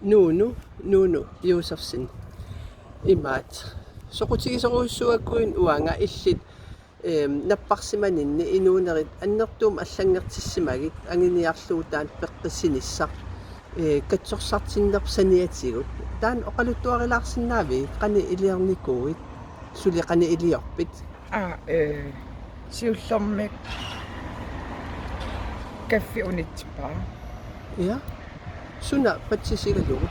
Nuunu Josefsen imaat soqutigisoruussuakkuin uanga illit napparsimaninni inuunerit annertuum аллангертиссимагит агиниарлуутаан пеққиссинissaq катсорсартиннерсаниатигут таан оқалуттуарилаарсинаави қани илиарникууит сули қани илиорпит сиуллэрмик каффи унитсипаа я суна патсисигалугу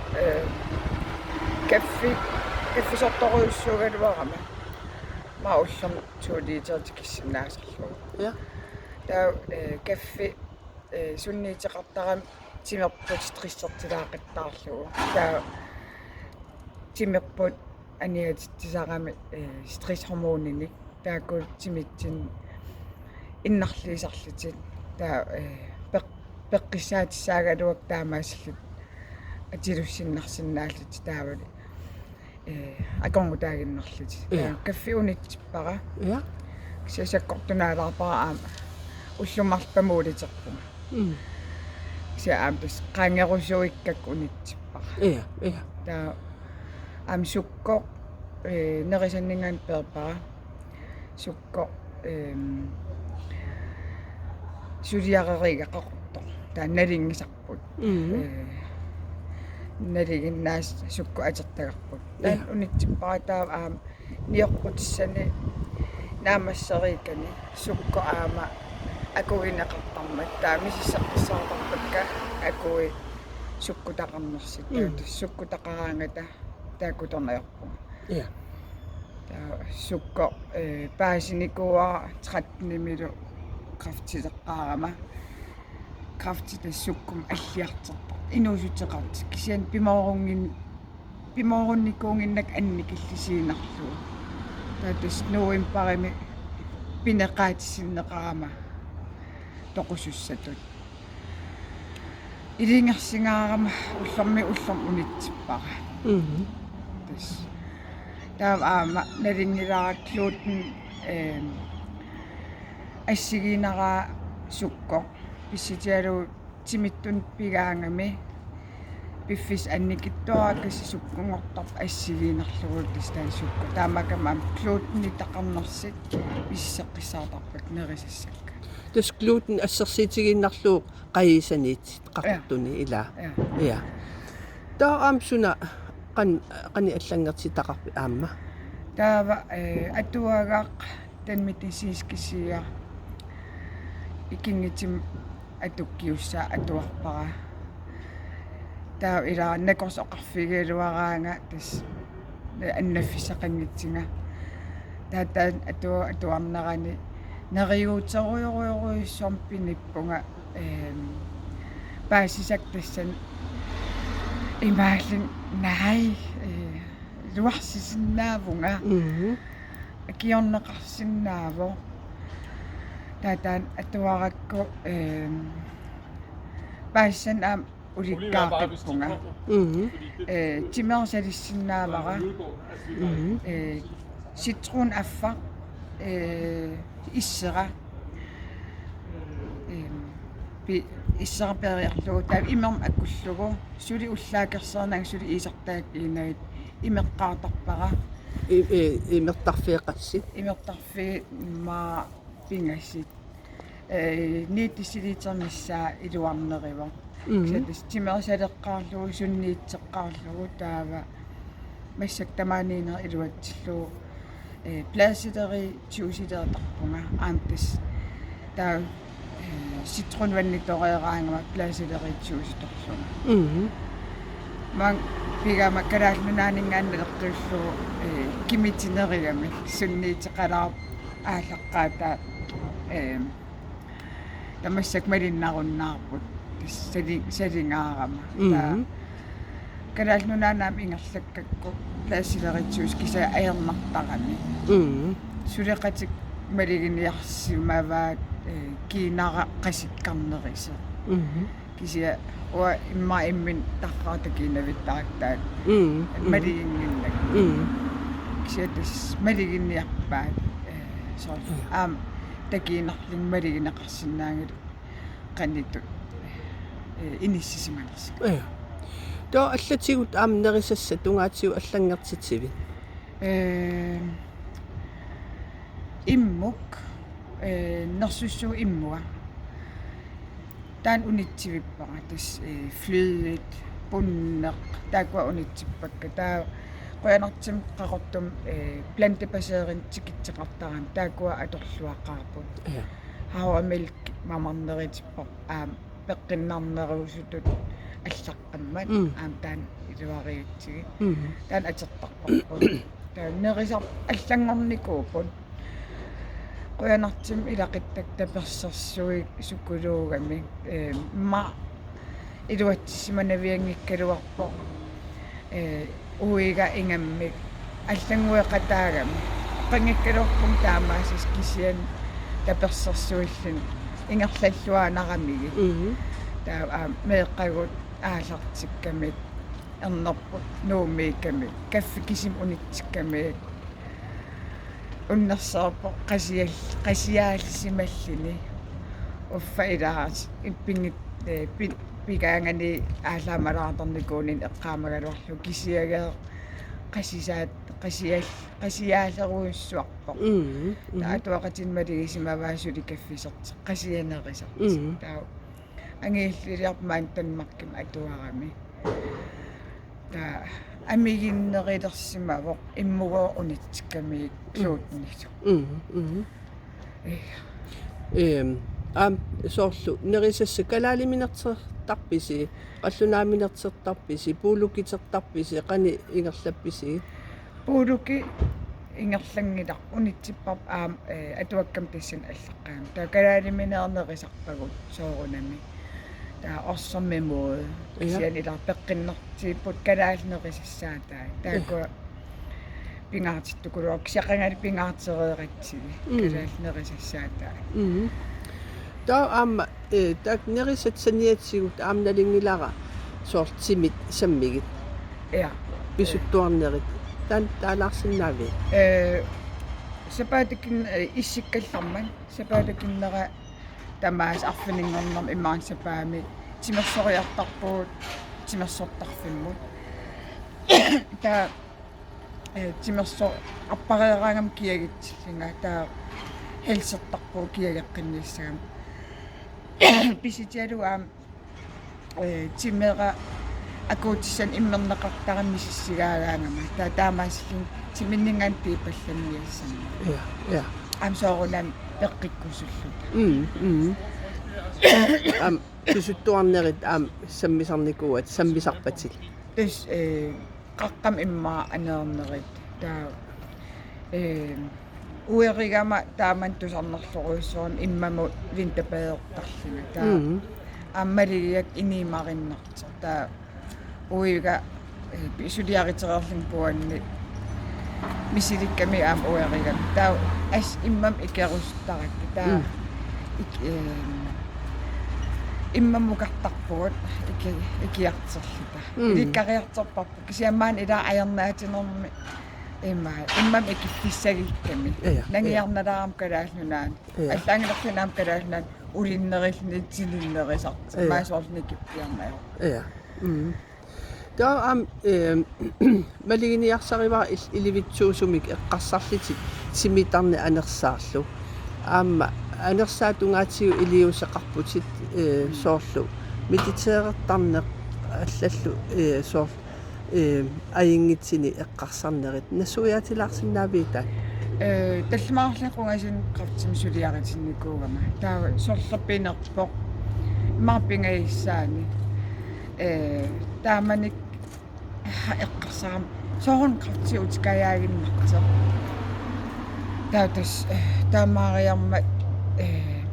каффисорторуйуссуугалуарама мауллерм 2 литерт киссиннаасерлугу я таа каффи сунниитеқартарам тимерпут стриссертилаақиттаарлугу таа тимерпут аниатитсаарами стриссгормоонини тааккут тимитсин иннарлиисарлутит таа пеққиссаатиссаагалуак таамаассаллут атилуссиннарсинааллут таавали аконгутаагиннарлут каффи унитсиппара я сиасаккортунаалаарпара аама уллумарлпамуулитерпума сиаамтас qaangerussuikkak unitsippa я таа сукко нерисаннингаан перпара сукко сулиареригақарто таа налингисарпут налигиннаас сукко атертагарпут таан унитсиппара таа ниорпутиссани наамассерикани сукко аама акуинеқартармат таа мисиссаққиссаартарпакка акуи суккутақарнерсит суккутақараангата таакуторнаёрпуга я таа сукко паасиникуа 13 милу крафтилеққарама крафтите суккум аллиартерпа инуусутеқарт кисиан пимоорунникуунгиннак анникиллисиинарлуу таатас новембарими пинеқаатиссиннеқарама тоқусуссатут илингерсингаарама уллерми унитсиппара тас таа налингилараклуутн ассигинараа сукко писситиалу тимиттун пигаангами пиффис анникиттуаракасси суккунгортарп ассигинарлугут тастаан сукко таамакама клуутни тақарнерсит иссеққиссаартарпак нерисассакка тас глутен ассерсиитигиннарлуу qaisaniit qaqartuni ila ya taam suna qani аллангертитақарпи аама таава атуагаақ танмитисиискисиа икингитим атуккиуссаа атуарпара таа ила накорсоқарфигилуараанга тас аннаффисақангитсинга таатаан атуарнерани нериуутеруйоруйоруйссуарм пиниппунга паасисак тассан имаалин най луарсисиннаавунга акиорнеқарсиннааво таатаан атуаракку паассан аам уликкаақиппунга тимерсалиссиннаавара ситрун аффа иссера иссерпериарлугу таа имерм аккуллугу сули уллаакерсернаг сули иисартаак иинагит имеққаартарпара имертарфиеқассит имертарфи маа пингассит нииттисилитернissaа илуарнерива сатис тимерсалеққаарлугу сунниитсеққаарлугу таава массак тамааниинер илуатсиллуу пласидери тиусилертарпунга аамтас таа ситрун ваннитореераангама пласидери тиуситорлунга ман пигама караалнунаанингаанналертууллуу кимитинеригами сунниитеқалаар ааллаққаата тамассак малиннаруннаарпут салингаарама таа караалнунаанам ингерлаккакку пласилеритсуус киса аернартарами сулеқатик малигиниарсимаваат кинара қасиккарнериса кися уа имма иммин тарраатакинавиттарактаат малигингиннак кисиатас малигинниарпаат соо аам такиинерлин малигинеқарсинаангут qannittut inissisimanners тоо аллатигут аамнерисасса тунгаатиу аллангертитсиви иммук нерсуссуу иммуа таан унитсивиппара тас флюидит пуннеқ таакуа унитсиппакка таа qoyanartim qaqortum plantebaseret tikitseqartaran taakua atorluaqaarput hauamilk mamarneritippa peqqinnarneruusutut аллаққаммат аам таан илуариутсиги таан атерторпарпут таан нерисар аллангорникуупут qoyanartim ilaqittak tapersersuig sukuluugami ma iluatsissimanavиангиккалуарпо уига ингаммик аллангуэқатаагами qangikkalorpum taamaasas kisian tapersersuillun ingерллуаанарамиги таа меэққагут аалартиккамик эрнерпут нуумииккамик каффи кисим унитсиккамик уннерсаарпо qasiaallisimallini уффаилаас иппингит пигаангани аалаамалаарторникуунин эққаамагалуарлу кисиагаа qasiaaleruissuarpo таатуақатинмалигисимаваасули каффисерт qasianeriser таа ангииллилиарпаан танмарким атуарами таа амигиннерилерсимавоқ иммугоо унитсиккамиик клуутнису соорлу нерисасса калаалиминертертарписи қаллунааминертертарписи пуулукитертарписи қани ингерлапписи пуулуки ингерлангилар унитсиппар атуаккам тассин аллаққаам таа калаалиминернерисарпагут соорунами таа орсэрмимуи кисианилар пеққиннертииппут калаалнерисассаатаа таакуа пингаартиттукулуак сиақангали пингаартереератсиги калаалнерисассаатаа таа аама так нерисатсаниатсигут аамналингилара соортимит саммигит писуттуарнерит таан таалаарсинаави сапаатакин иссиккалларман сапаатакиннера тамаас арфинингорнерм имаан сапаами тимерсориартарпуут тимерсортарфиммут таа тимерсо аппареерангам киагитсиллинга таа хелсертарпуу киагеққинниссагам писитиалуаам тимера акуутиссан иммернеқартараммисиссигаагаангама таа таамаассин тиминнингаан пипалланниассана амсоорунам пеққиккусуллута писуттуарнерит саммисарникуат саммисарпатил тас қаққам иммаа анеернерит таа уеригама тааман тусарнерлоруиссуам иммаму винтапаеэртарлуна таа аммалигиак инимариннарта таа уига писулиаритерерлин пуанни мисиликками аам уеригам таа ас иммам икерустаракки таа иммамукартарпугут икиартерлута иликкариартерпарпу кисиаммаан илаа аернаатинерми иммам икиффиссагикками нангиарналаарам калаалнунаан аллаангилерлунаам калаалнунаан улиннериллнитсилиннерисарт маасоорлни киппиарнаа таа малигиниарсариваа иливитсуусумик эққарсарлитик симитарни анерсаарлу аама анерсаатунгаатиу илиусеқарпутит соорлу мититеэртарнеқ аллаллу соор аингитсини эққарсарнерит насуяатилаарсинаавита таллимаарлиқунгасин қартим сулиаритинникуугама таа сорлерпинерпоқ марпингаиссаани тааманик эққарсарам соорун қартиутикаяагиннартер таатас таамаариарма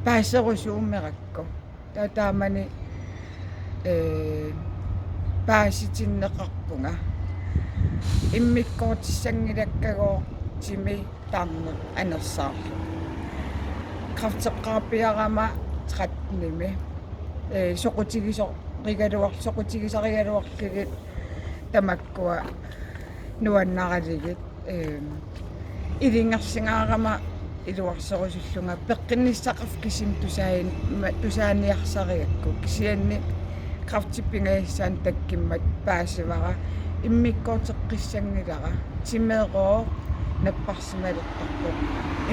паасерусууммеракку таамани пааситиннеқарпунга иммиккоортиссангилаккагоо тими тааннут анерсаарлу крафтеққарпиарама тратними соқутигисо соқутигисаригалуарлигит тамаккуа нуаннаралигит илингерсингаарама илуарсерусуллунга пеққинниссақарф кисим тусааниарсариакку кисианни kravtipingaissaan takkimmat paasivara immikkoorteqqissangilara timeeroo napparsimalertarpo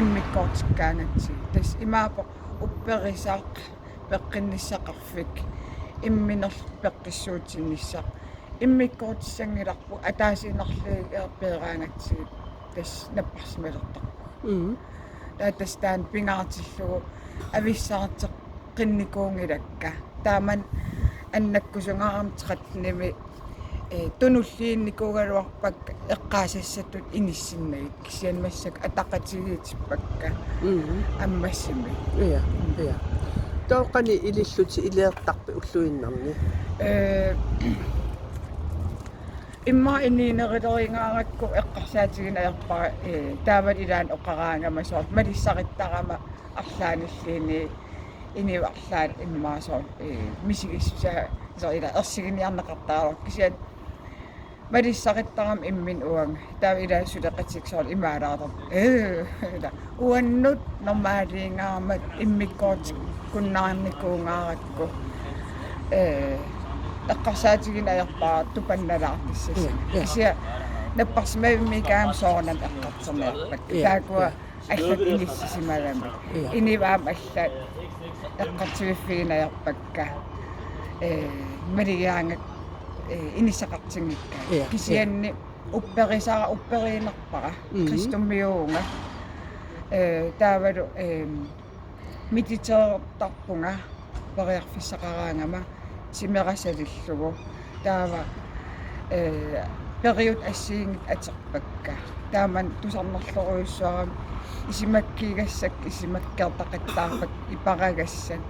immikkoortikkaangatsi tas imaapo upperisaaq peqqinissaqarfik imminerl peqqissuutinnissaq immikkoortissangilarpu ataasinerluigerpeeraangatsi tas napparsimalertarpo tatastaan pingaartillugu avissarteq qinnikuungilakka taaman annakkusungaarmteqatnimi tunulliinnikuugaluarpak eqqaasassatut inissinnagut kisianmassak ataqatigiitippakka аммассими Ja. Toqani ililluti ileertarpi ulluinnarni. Imma inniinerileringaangakku eqqarsaatiginajarpara taavat ilaan oqaraangama soort malissarittaqama арлааниллиини иниуарлаат иммаасоор мисигиссаа ила ерсигиниарнеқартаарак кисиат малиссариттарам иммин уанга таа ила сулеқатиксоор имаалаартар ила уаннут нормаалиингаармат иммиккоорт куннаарникуунгааrakku эққарсаатигинаярпаа тупанналаартиссас кисиа наппарсимавиммикаам соорнат эққартернеарпак таакуа аллат иниссисималами иниваам аллат эққартивиффигинаярпакка малигиаангат инисақартингикка кисианни упперисара уппериинерпара кристуммиуунга таавалу мититеэртарпунга периарфиссақараангама тимерасалиллугу таава период ассиингит атерпакка тааман тусарнерлоруйуссуарам исимаккигассак исимаккертақаттаарпак ипарагассат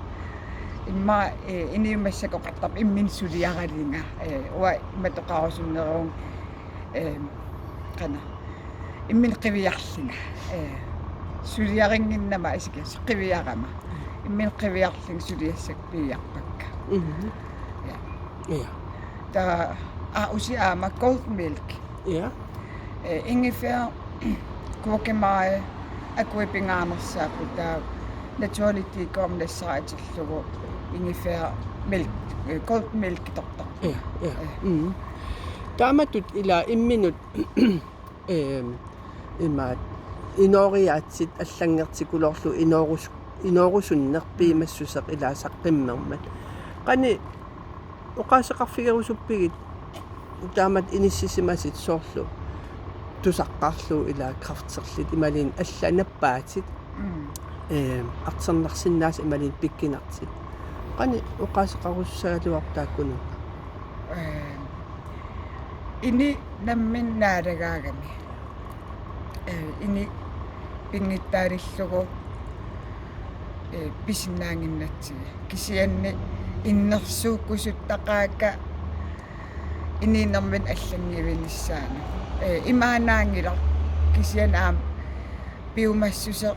имма иниумассакоқартар иммин сулиаралинга уа иматоқарусуннеруун қана иммин қивиарлинга сулиарингиннама исикас қивиарама иммин қивиарлин сулиассак пиарпакка та усиаама gold milk ingefær kuokemaae akuipingaanersaappu taa naturality komnassaatillugu ingefær milk gold milk tortar Taamatut ila imminut imaat inoriaatsit аллангертикулорлу инооруsunnerpiimassuseq ilaasaqqimmermat qani uqaasaqarfigerusupпигит taamat inississimasit soorlu tusaqqarlu ila krafterlit imalin алланаппаатит артсернарсиннаас ималин пиккинартит qani uqaasaqarussaaluartaakkunun ini namminnaaragaagami ini pingittaarillugu pisinnaanginnatsiga kisianni innersuukkusuttaqaaka iniinermin аллангивинissaana имаанаангила кисианаам пиумассусе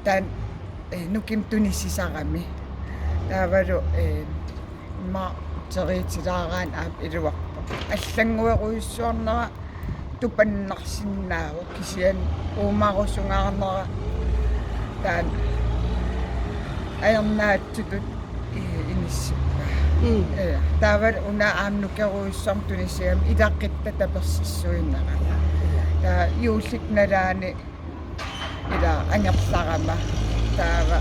таан нуким тунисисарами таавалу ма теритилаараан аап илуарпа аллангуеруйуссуарнера тупаннарсиннаава кисиан уумарусунгаарнера таан аернаатсутут иниссиппа таавал уна аамнукеруйуссарм тунисиам илаққитта таперсиссуиннера таа юулликналаани ила ангерларама таава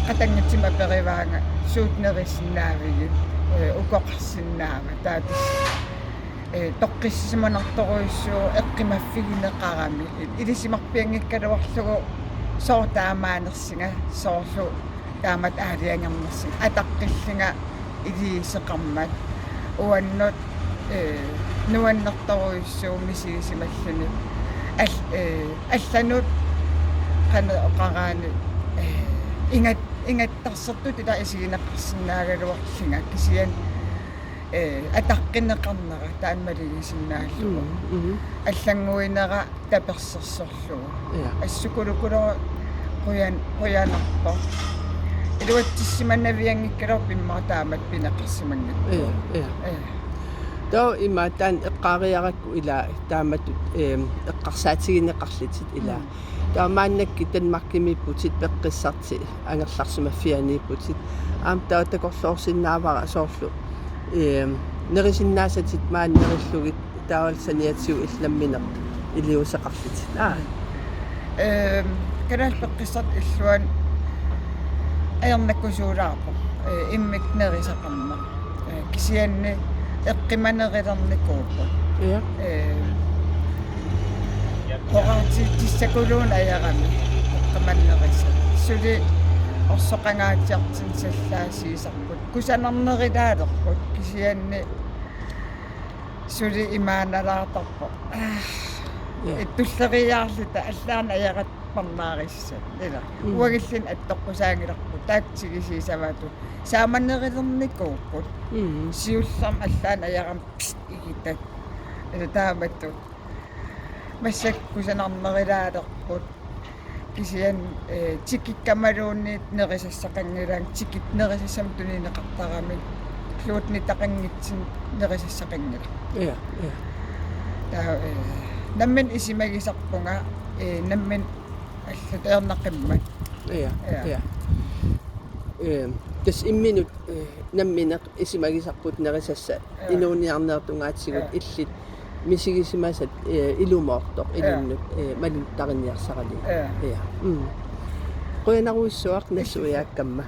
qatangitsima perivaanga suutnerissinnaavigi ukoqarsinnaava taatис toqqissimonertoruissuu eqqimaffigineqarami ilisimarpiangikkaluarlugu soortaamaanersinga soorlu taamat aaliangernersin ataqqillinga iliiseqarmat uannut nuannertoruissuu misigisimalluni алланут qana oqaraani ingattarsertut ila isiginaqqarsinnaaгаluarlinga kisian атаққинеқарнера таанмалигисиннааллугу аллангуинера таперсерсорлугу ассукулукулера қуянарпо илуатсиманнавиангиккалер пиммаа таамат пинеқарсимангат тоо имаатаан эққаариаракку ила тааматут эққарсаатигинеқарлитит ила таамааннакки танмаркимиппутит пеққиссарти ангерларсимаффианииппутит аам таатакорлоорсиннаавара соорлу Nerisinnaasatsit maannerillugit taawalsaniatsiu illammineq iliusaqarlit. Kanalpeqqissat illuan ajarnakkusuulaarpo immik nerisaqarma kisianni eqqimanerilernikuuppu Ja. Horaatissakuluun ajarami eqqimannerissa suli orsoqangaatiartin sallaasiisarput kusanarnerilaalerput kisianni suli imaanalaatarpo tulleriaarlita allaana ajaratparnaarissa ila uagillin attoqqusaangilarpu taaktigisiisavatu saamannerilernikuupput siullarm allaana ajaram igitat ila taamattu массаккусанарнерилаалерпут кисиан тикиккамалуунниит нерисассақангилаан тикит нерисассам тунинеқартарамик луутни тақангитсин нерисассақангила Ja. таа наммин исимагисарпунга наммин аллатеернаққиммат Ja. Ja. Tas imminut nammineq isimagisarput nerisassa inuuniarneertungaatigut illit misigisimasat ilumoortoq ilunnut maluttaqinniarsarali. Ja. Qoyanaruissuaq nassuiaakkamma.